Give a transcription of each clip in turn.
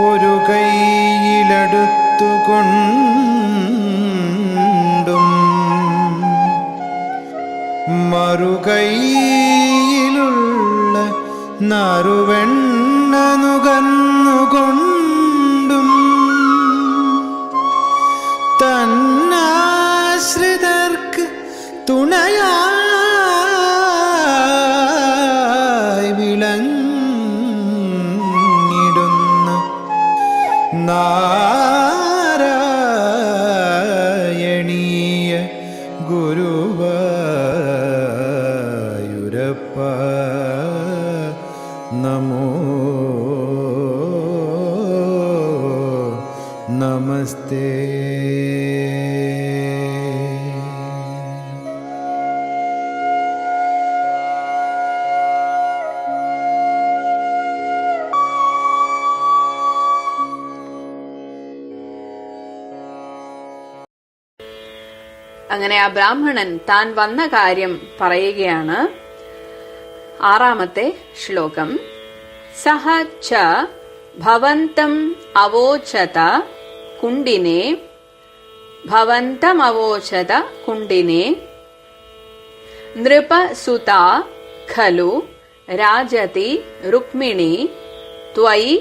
ഒരു കൈയിലെടുത്തുകൊണ്ടും മറുകൈയിലുള്ള നറുവെണ്ണ നുകർന്നുകൊണ്ടും തന്നാശ്രിതർക്ക് തുണയായി വിളങ്ങിടുന്ന നാരായണീയ ഗുരുവായൂരപ്പ നമോ നമസ്തേ. അങ്ങനെ ആ ബ്രാഹ്മണൻ താൻ വന്ന കാര്യം പറയുകയാണ്. 6-ാമത്തെ ശ്ലോകം. സഹ ച ഭവന്തം അവോചത കുണ്ടിനെ ഭവന്തമവോചത കുണ്ടിനെ നൃപസുത ഖലു രാജതി രുക്മിണി ത്വയി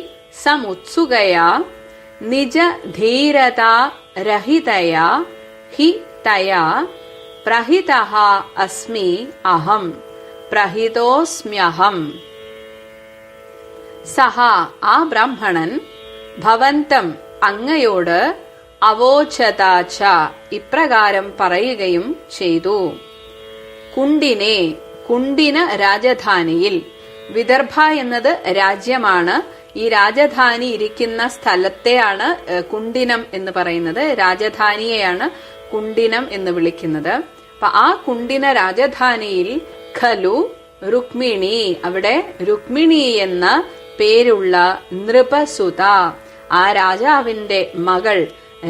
സമുത്സുകയാ നിജ ധീരതാ രഹിതയാ ഹി തയാ പ്രഹിതഃ അസ്മി അഹം പ്രഹിതോസ്മ്യഹം. സഹ ആ ബ്രാഹ്മണൻ ഭവന്തം അങ്ങയോട് അവോചതാച ഇപ്രകാരം പറയുകയും ചെയ്തു. കുണ്ടിനെ കുണ്ടിന രാജധാനിയിൽ, വിദർഭ എന്നത് രാജ്യമാണ്. ഈ രാജധാനി ഇരിക്കുന്ന സ്ഥലത്തെയാണ് കുണ്ടിനം എന്ന് പറയുന്നത്. രാജധാനിയെയാണ് കുണ്ടിനം എന്ന് വിളിക്കുന്നത്. അപ്പൊ ആ കുണ്ടിന രാജധാനിയിൽ ഖലു രുക്മിണി, അവിടെ രുക്മിണി എന്ന പേരുള്ള നൃപസുത, ആ രാജാവിന്റെ മകൾ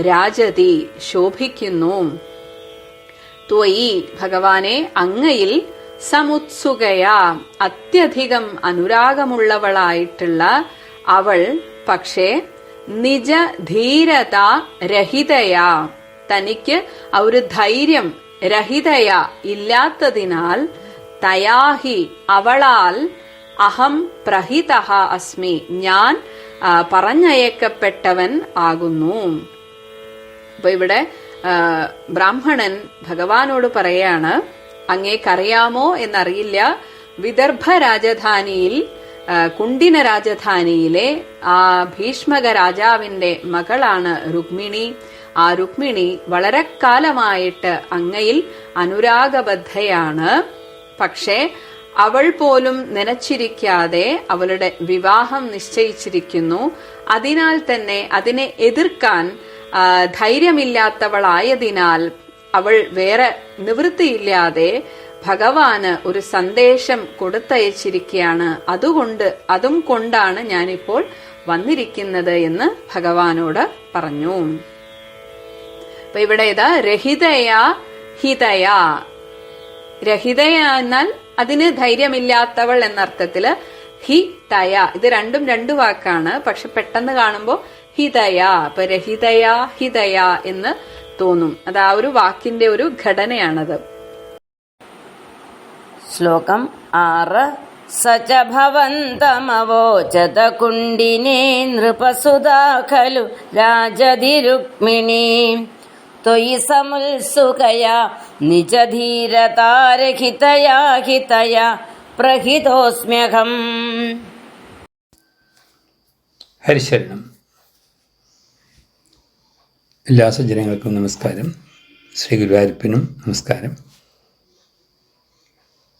രാജതി ശോഭിക്കുന്നു. ത്വയി ഭഗവാനെ അങ്ങയിൽ സമുത്സുകയാ അത്യധികം അനുരാഗമുള്ളവളായിട്ടുള്ള അവൾ പക്ഷേ നിജ ധീരത രഹിതയാ തനിക്ക് ഒരു ധൈര്യം രഹിതയ ഇല്ലാത്തതിനാൽ തയാഹി അവളാൽ അഹം പ്രഹിതഃ അസ്മി ഞാൻ പറഞ്ഞയക്കപ്പെട്ടവൻ ആകുന്നു. അപ്പൊ ഇവിടെ ബ്രാഹ്മണൻ ഭഗവാനോട് പറയാണ്, അങ്ങേക്കറിയാമോ എന്നറിയില്ല, വിദർഭ രാജധാനിയിൽ കുണ്ടിന രാജധാനിയിലെ ആ ഭീഷ്മക രാജാവിന്റെ മകളാണ് രുക്മിണി. ആ രുക്മിണി വളരെ കാലമായിട്ട് അങ്ങയിൽ അനുരാഗബദ്ധയാണ്. പക്ഷേ അവൾ പോലും നനച്ചിരിക്കാതെ അവളുടെ വിവാഹം നിശ്ചയിച്ചിരിക്കുന്നു. അതിനാൽ തന്നെ അതിനെ എതിർക്കാൻ ധൈര്യമില്ലാത്തവളായതിനാൽ അവൾ വേറെ നിവൃത്തിയില്ലാതെ ഭഗവാന് ഒരു സന്ദേശം കൊടുത്തയച്ചിരിക്കുകയാണ്. അതും കൊണ്ടാണ് ഞാനിപ്പോൾ വന്നിരിക്കുന്നത് എന്ന് ഭഗവാനോട് പറഞ്ഞു. അപ്പൊ ഇവിടെ ഇതാ രഹിതയാ ഹിതയാ. രഹിതയ എന്നാൽ അതിന് ധൈര്യമില്ലാത്തവൾ എന്നർത്ഥത്തില് ഹി തയ, ഇത് രണ്ടും രണ്ടു വാക്കാണ്. പക്ഷെ പെട്ടെന്ന് കാണുമ്പോ ഹിതയ, അപ്പൊ രഹിതയാ ഹിതയ എന്ന് തോന്നും. അത് ആ ഒരു വാക്കിന്റെ ഒരു ഘടനയാണത്. ശ്ലോകം 6. സച ഭവന്തമവോചത കുണ്ടിനേ നൃപസുതാ ഖലു രാജതി രുക്മിണീ ത്വയി സമുത്സുകയാ നിജധീരതാരഹിതയാ ഹിതയാ പ്രഹിതോസ്മ്യഹം. ഹരിശരണം. എല്ലാ സജ്ജനങ്ങൾക്കും നമസ്കാരം. ശ്രീ ഗുരുവായൂരപ്പനും നമസ്കാരം.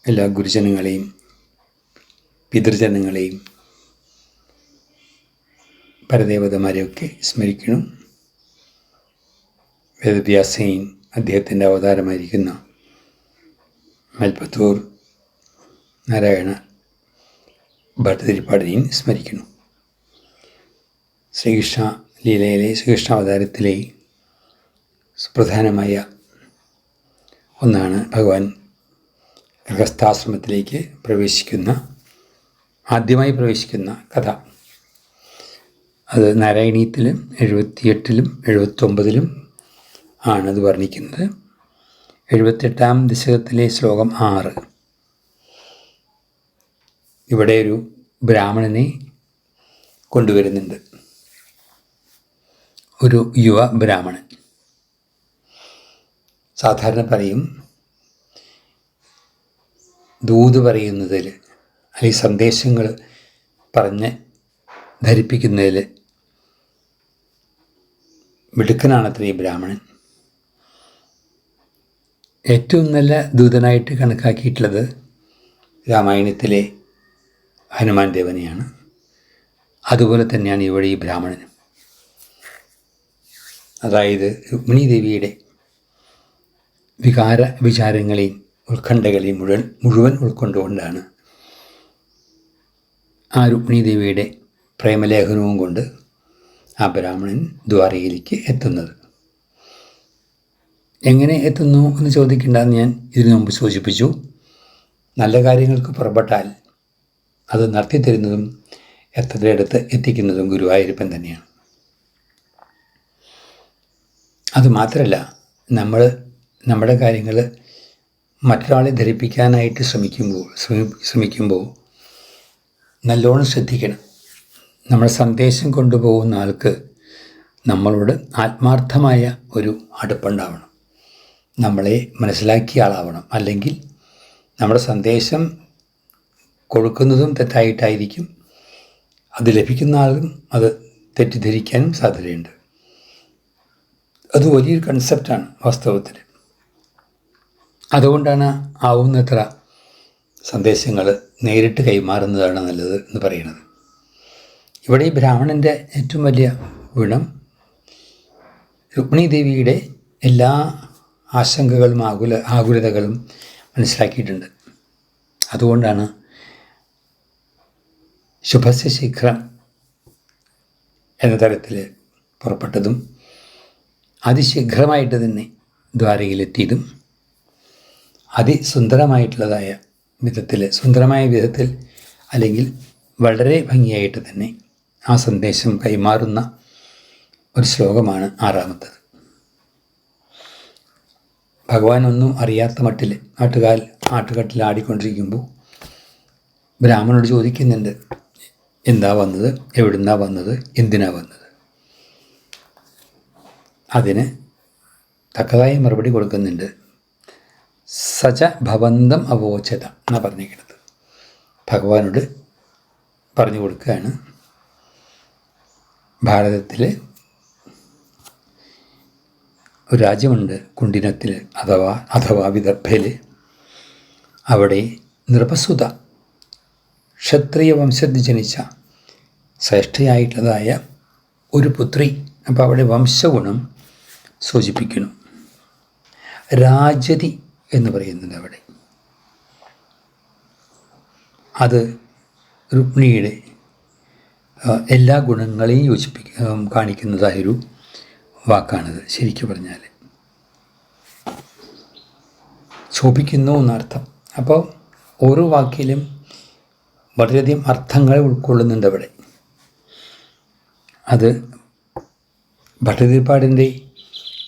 എല്ലാ ഗുരുജനങ്ങളെയും പിതൃജനങ്ങളെയും പരദേവതമാരെയൊക്കെ സ്മരിക്കണം. വേദവ്യാസയും അദ്ദേഹത്തിൻ്റെ അവതാരമായിരിക്കുന്ന മൽപ്പത്തൂർ നാരായണ ഭട്ടതിരിപ്പാടിനെയും സ്മരിക്കുന്നു. ശ്രീകൃഷ്ണ ലീലയിലെ ശ്രീകൃഷ്ണാവതാരത്തിലെ സുപ്രധാനമായ ഒന്നാണ് ഭഗവാൻ ഗൃഹസ്ഥാശ്രമത്തിലേക്ക് ആദ്യമായി പ്രവേശിക്കുന്ന കഥ. അത് നാരായണീയത്തിലും 78-ലും 79-ലും ആണത് വർണ്ണിക്കുന്നത്. 78-ാം ദശകത്തിലെ ശ്ലോകം 6. ഇവിടെ ഒരു ബ്രാഹ്മണനെ കൊണ്ടുവരുന്നുണ്ട്, ഒരു യുവ ബ്രാഹ്മണൻ. സാധാരണ പറയും, ദൂത് പറയുന്നതിൽ അല്ലെങ്കിൽ സന്ദേശങ്ങൾ പറഞ്ഞ് ധരിപ്പിക്കുന്നതിൽ മിടുക്കനാണത്ര ഈ ബ്രാഹ്മണൻ. ഏറ്റവും നല്ല ദൂതനായിട്ട് കണക്കാക്കിയിട്ടുള്ളത് രാമായണത്തിലെ ഹനുമാൻ ദേവനെയാണ്. അതുപോലെ തന്നെയാണ് ഇവിടെ ഈ ബ്രാഹ്മണനും. അതായത് രുക്മിണീ ദേവിയുടെ വികാര വിചാരങ്ങളെയും ഉത്കണ്ഠകളെയും മുഴുവൻ ഉൾക്കൊണ്ടുകൊണ്ടാണ് ആ രുക്മിണീ ദേവിയുടെ പ്രേമലേഖനവും കൊണ്ട് ആ ബ്രാഹ്മണൻ ദ്വാരകയിലേക്ക് എത്തുന്നത്. എങ്ങനെ എത്തുന്നു എന്ന് ചോദിക്കേണ്ടെന്ന് ഞാൻ ഇതിനു മുമ്പ് സൂചിപ്പിച്ചു. നല്ല കാര്യങ്ങൾക്ക് പുറപ്പെട്ടാൽ അത് നടത്തിത്തരുന്നതും എത്രയടുത്ത് എത്തിക്കുന്നതും ഗുരുവായൂരപ്പൻ തന്നെയാണ്. അതുമാത്രമല്ല, നമ്മുടെ കാര്യങ്ങൾ മറ്റൊരാളെ ധരിപ്പിക്കാനായിട്ട് ശ്രമിക്കുമ്പോൾ നല്ലോണം ശ്രദ്ധിക്കണം. നമ്മുടെ സന്ദേശം കൊണ്ടുപോകുന്ന ആൾക്ക് നമ്മളോട് ആത്മാർത്ഥമായ ഒരു അടുപ്പുണ്ടാവണം, നമ്മളെ മനസ്സിലാക്കിയ ആളാവണം. അല്ലെങ്കിൽ നമ്മുടെ സന്ദേശം കൊടുക്കുന്നതും തെറ്റായിട്ടായിരിക്കും, അത് ലഭിക്കുന്ന ആളും അത് തെറ്റിദ്ധരിക്കാനും സാധ്യതയുണ്ട്. അത് വലിയൊരു കൺസെപ്റ്റാണ് വാസ്തവത്തിൽ. അതുകൊണ്ടാണ് ആവുന്നത്ര സന്ദേശങ്ങൾ നേരിട്ട് കൈമാറുന്നതാണ് നല്ലത് എന്ന് പറയുന്നത്. ഇവിടെ ഈ ബ്രാഹ്മണൻ്റെ ഏറ്റവും വലിയ ഗുണം രുക്മിണീ ദേവിയുടെ എല്ലാ ആശങ്കകളും ആകുലതകളും മനസ്സിലാക്കിയിട്ടുണ്ട്. അതുകൊണ്ടാണ് ശുഭസ്യ ശീഘ്രം എന്ന തരത്തിൽ പുറപ്പെട്ടതും അതിശീഘ്രമായിട്ട് തന്നെ ദ്വാരകയിലെത്തിയതും അതിസുന്ദരമായിട്ടുള്ളതായ സുന്ദരമായ വിധത്തിൽ അല്ലെങ്കിൽ വളരെ ഭംഗിയായിട്ട് തന്നെ ആ സന്ദേശം കൈമാറുന്ന ഒരു ശ്ലോകമാണ് 6-ാമത്തത്. ഭഗവാൻ ഒന്നും അറിയാത്ത മട്ടിൽ ആട്ടുകട്ടിൽ ആടിക്കൊണ്ടിരിക്കുമ്പോൾ ബ്രാഹ്മണനോട് ചോദിക്കുന്നുണ്ട്, എന്താ വന്നത്, എവിടുന്നാ വന്നത്, എന്തിനാ വന്നത്. അതിന് തക്കതായ മറുപടി കൊടുക്കുന്നുണ്ട്. സച ഭവന്തം അവോചത എന്നാണ് പറഞ്ഞിരിക്കുന്നത്. ഭഗവാനോട് പറഞ്ഞു കൊടുക്കുകയാണ്, ഭാരതത്തിൽ ഒരു രാജ്യമുണ്ട് കുണ്ടിനത്തിൽ അഥവാ വിദർഭയിൽ. അവിടെ നൃപസുത ക്ഷത്രിയ വംശത്തിൽ ജനിച്ച ശ്രേഷ്ഠയായിട്ടുള്ളതായ ഒരു പുത്രി. അപ്പോൾ അവിടെ വംശഗുണം സൂചിപ്പിക്കുന്നു. രാജതി എന്ന് പറയുന്നത് അവിടെ അത് രുക്മിണിയുടെ എല്ലാ ഗുണങ്ങളെയും കാണിക്കുന്നതായൊരു വാക്കാണത്. ശരിക്കും പറഞ്ഞാൽ ശോഭിക്കുന്നു എന്നർത്ഥം. അപ്പോൾ ഓരോ വാക്കിലും വളരെയധികം അർത്ഥങ്ങളെ ഉൾക്കൊള്ളുന്നുണ്ട് അവിടെ. അത് ഭട്ടതിരിപ്പാടിൻ്റെ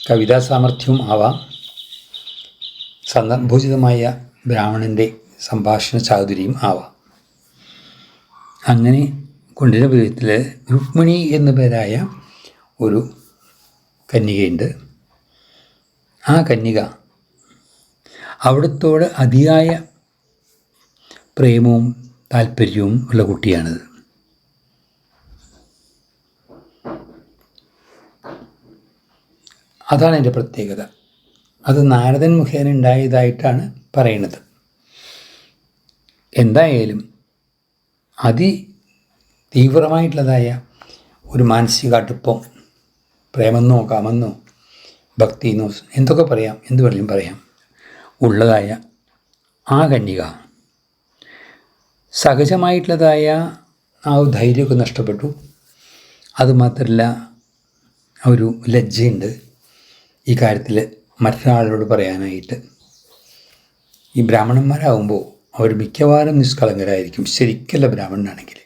കവിതാ സാമർഥ്യവും ആവാം, സന്ദർഭോചിതമായ ബ്രാഹ്മണൻ്റെ സംഭാഷണ ചാതുരിയും ആവാം. അങ്ങനെ കുണ്ടിനപുരത്തിൽ രുക്മിണി എന്നു പേരായ ഒരു കന്യകയുണ്ട്. ആ കന്യക അവിടുത്തോട് അതിയായ പ്രേമവും താല്പര്യവും ഉള്ള കുട്ടിയാണിത്. അതാണ് എൻ്റെ പ്രത്യേകത. അത് നാരദൻ മുഖേന ഉണ്ടായതായിട്ടാണ് പറയുന്നത്. എന്തായാലും തീവ്രമായിട്ടുള്ളതായ ഒരു മാനസിക അടുപ്പം, പ്രേമെന്നോ കാമെന്നോ ഭക്തിയെന്നോ എന്തൊക്കെ പറയാം, എന്ത് വേണമെങ്കിലും പറയാം, ഉള്ളതായ ആ കന്യക സഹജമായിട്ടുള്ളതായ ആ ധൈര്യമൊക്കെ നഷ്ടപ്പെട്ടു. അതുമാത്രമല്ല, ഒരു ലജ്ജയുണ്ട് ഈ കാര്യത്തിൽ മറ്റൊരാളോട് പറയാനായിട്ട്. ഈ ബ്രാഹ്മണന്മാരാകുമ്പോൾ അവർ മിക്കവാറും നിഷ്കളങ്കരായിരിക്കും. ശരിക്കല്ല ബ്രാഹ്മണനാണെങ്കിൽ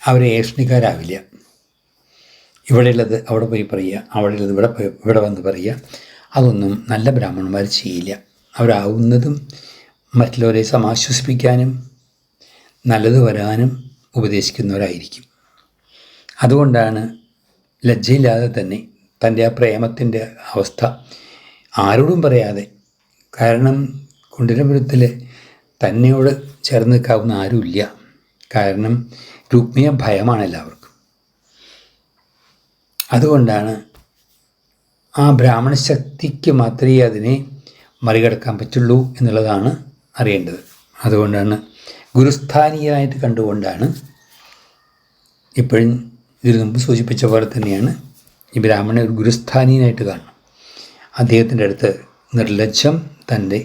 അവർ ഏഷണിക്കാരാവില്ല. ഇവിടെയുള്ളത് അവിടെ പോയി പറയുക, അവിടെയുള്ളത് ഇവിടെ വന്ന് പറയുക, അതൊന്നും നല്ല ബ്രാഹ്മണന്മാർ ചെയ്യില്ല. അവരാവുന്നതും മറ്റുള്ളവരെ സമാശ്വസിപ്പിക്കാനും നല്ലത് വരാനും ഉപദേശിക്കുന്നവരായിരിക്കും. അതുകൊണ്ടാണ് ലജ്ജയില്ലാതെ തന്നെ തൻ്റെ ആ പ്രേമത്തിൻ്റെ അവസ്ഥ ആരോടും പറയാതെ, കാരണം കുണ്ടിലപുരത്തിൽ തന്നെയോട് ചേർന്ന് നിൽക്കാവുന്ന ആരുമില്ല. കാരണം രുക്മിയെ ഭയമാണ് എല്ലാവർക്കും. അതുകൊണ്ടാണ് ആ ബ്രാഹ്മണ ശക്തിക്ക് മാത്രമേ അതിനെ മറികടക്കാൻ പറ്റുള്ളൂ എന്നുള്ളതാണ് അറിയേണ്ടത്. അതുകൊണ്ടാണ് ഗുരുസ്ഥാനീയനായിട്ട് കണ്ടുകൊണ്ടാണ് ഇപ്പോഴും ഇതിനു മുമ്പ് സൂചിപ്പിച്ച പോലെ തന്നെയാണ് ഈ ബ്രാഹ്മണനെ ഒരു ഗുരുസ്ഥാനീയനായിട്ട് കാണണം. അദ്ദേഹത്തിൻ്റെ അടുത്ത് നിർലജ്ജം തൻ്റെ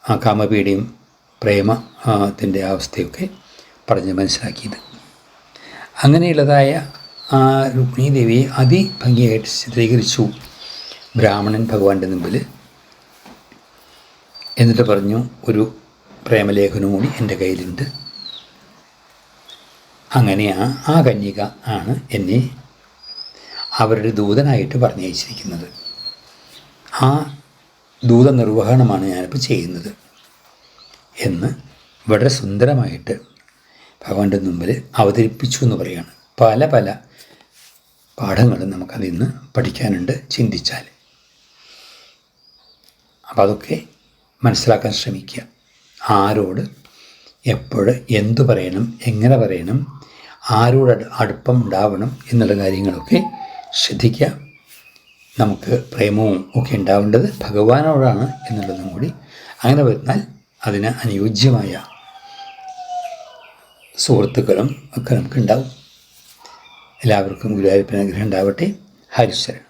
ആ കാമപീഠയും പ്രേമത്തിൻ്റെ അവസ്ഥയൊക്കെ പറഞ്ഞ് മനസ്സിലാക്കിയത്. അങ്ങനെയുള്ളതായ ആ രുക്മിണി ദേവിയെ അതിഭംഗിയായിട്ട് ചിത്രീകരിച്ചു ബ്രാഹ്മണൻ ഭഗവാന്റെ മുമ്പിൽ. എന്നിട്ട് പറഞ്ഞു, ഒരു പ്രേമലേഖനം കൂടി എൻ്റെ കയ്യിലുണ്ട്. അങ്ങനെ ആ കന്യക ആണ് എന്നെ അവരുടെ ദൂതനായിട്ട് പറഞ്ഞയച്ചിരിക്കുന്നത്. ആ ദൂത നിർവഹണമാണ് ഞാനിപ്പോൾ ചെയ്യുന്നത് എന്ന് വളരെ സുന്ദരമായിട്ട് ഭഗവാന്റെ മുമ്പിൽ അവതരിപ്പിച്ചു എന്ന് പറയുകയാണ്. പല പല പാഠങ്ങളും നമുക്കതിൽ നിന്ന് പഠിക്കാനുണ്ട് ചിന്തിച്ചാൽ. അപ്പോൾ അതൊക്കെ മനസ്സിലാക്കാൻ ശ്രമിക്കുക. ആരോട് എപ്പോഴ് എന്തു പറയണം, എങ്ങനെ പറയണം, ആരോട് അടുപ്പം ഉണ്ടാവണം എന്നുള്ള കാര്യങ്ങളൊക്കെ ശ്രദ്ധിക്കുക. നമുക്ക് പ്രേമവും ഒക്കെ ഉണ്ടാവേണ്ടത് ഭഗവാനോടാണ് എന്നുള്ളതും കൂടി. അങ്ങനെ വരുന്നാൽ അതിന് അനുയോജ്യമായ സുഹൃത്തുക്കളും ഒക്കെ നമുക്കുണ്ടാവും. എല്ലാവർക്കും ഗുരുവായൂരപ്പൻ അനുഗ്രഹം ഉണ്ടാവട്ടെ. ഹരിശരണം.